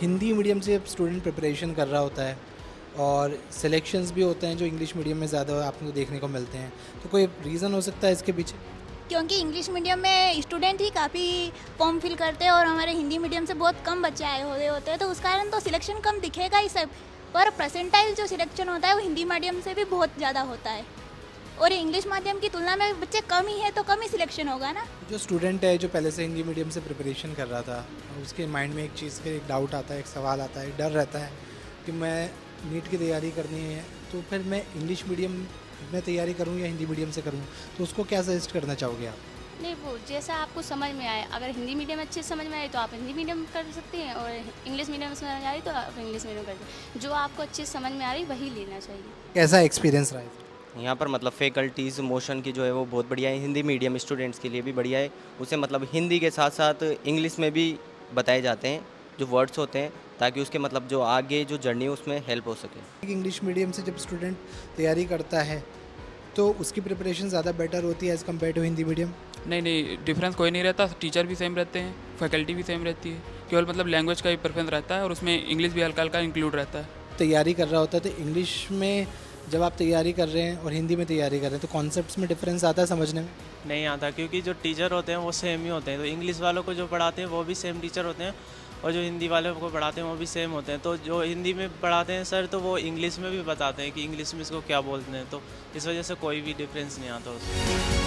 Hindi medium से student preparation कर रहा होता है और सिलेक्शंस भी होते हैं जो इंग्लिश मीडियम में ज़्यादा आपको देखने को मिलते हैं, तो कोई रीज़न हो सकता है इसके पीछे? क्योंकि इंग्लिश मीडियम में स्टूडेंट ही काफ़ी फॉर्म फिल करते हैं और हमारे हिंदी मीडियम से बहुत कम बच्चे आए हुए होते हैं, तो उस कारण तो सिलेक्शन कम दिखेगा ही सब। पर परसेंटाइल जो सिलेक्शन होता है वो हिंदी मीडियम से भी बहुत ज़्यादा होता है और इंग्लिश माध्यम की तुलना में बच्चे कम ही है तो कम ही सिलेक्शन होगा ना। जो स्टूडेंट है जो पहले से हिंदी मीडियम से प्रिपरेशन कर रहा था, उसके माइंड में एक चीज़ का एक डाउट आता है, एक सवाल आता है, एक डर रहता है कि मैं नीट की तैयारी करनी है, तो फिर मैं इंग्लिश मीडियम में तैयारी करूँ या हिंदी मीडियम से करूँ, तो उसको क्या सजेस्ट करना चाहोगे आप? नहीं, वो जैसा आपको समझ में आए। अगर हिंदी मीडियम अच्छे से समझ में आए तो आप हिंदी मीडियम कर सकते हैं, और इंग्लिश मीडियम समझ में आ रही तो आप इंग्लिश मीडियम कर सकते हैं। जो आपको अच्छे से समझ में आ रही वही लेना चाहिए। कैसा एक्सपीरियंस रहा है? यहाँ पर मतलब फैकल्टीज़ मोशन की जो है वो बहुत बढ़िया है। हिंदी मीडियम स्टूडेंट्स के लिए भी बढ़िया है। उसे मतलब हिंदी के साथ साथ इंग्लिश में भी बताए जाते हैं जो वर्ड्स होते हैं, ताकि उसके मतलब जो आगे जो जर्नी है उसमें हेल्प हो सके। इंग्लिश मीडियम से जब स्टूडेंट तैयारी करता है तो उसकी प्रिपरेशन ज़्यादा बेटर होती है as compare to Hindi medium? नहीं नहीं, डिफरेंस कोई नहीं रहता। टीचर भी सेम रहते हैं, फैकल्टी भी सेम रहती है। केवल मतलब लैंग्वेज का ही प्रेफरेंस रहता है और उसमें इंग्लिश भी हल्का हल्का इंक्लूड रहता है। तैयारी कर रहा होता है तो इंग्लिश में जब आप तैयारी कर रहे हैं और हिंदी में तैयारी कर रहे हैं तो कॉन्सेप्ट्स में डिफरेंस आता है समझने में? नहीं आता, क्योंकि जो टीचर होते हैं वो सेम ही होते हैं। तो इंग्लिश वालों को जो पढ़ाते हैं वो भी सेम टीचर होते हैं और जो हिंदी वालों को पढ़ाते हैं वो भी सेम होते हैं। तो जो हिंदी में पढ़ाते हैं सर, तो वो इंग्लिश में भी बताते हैं कि इंग्लिश में इसको क्या बोलते हैं, तो इस वजह से कोई भी डिफरेंस नहीं आता उसमें।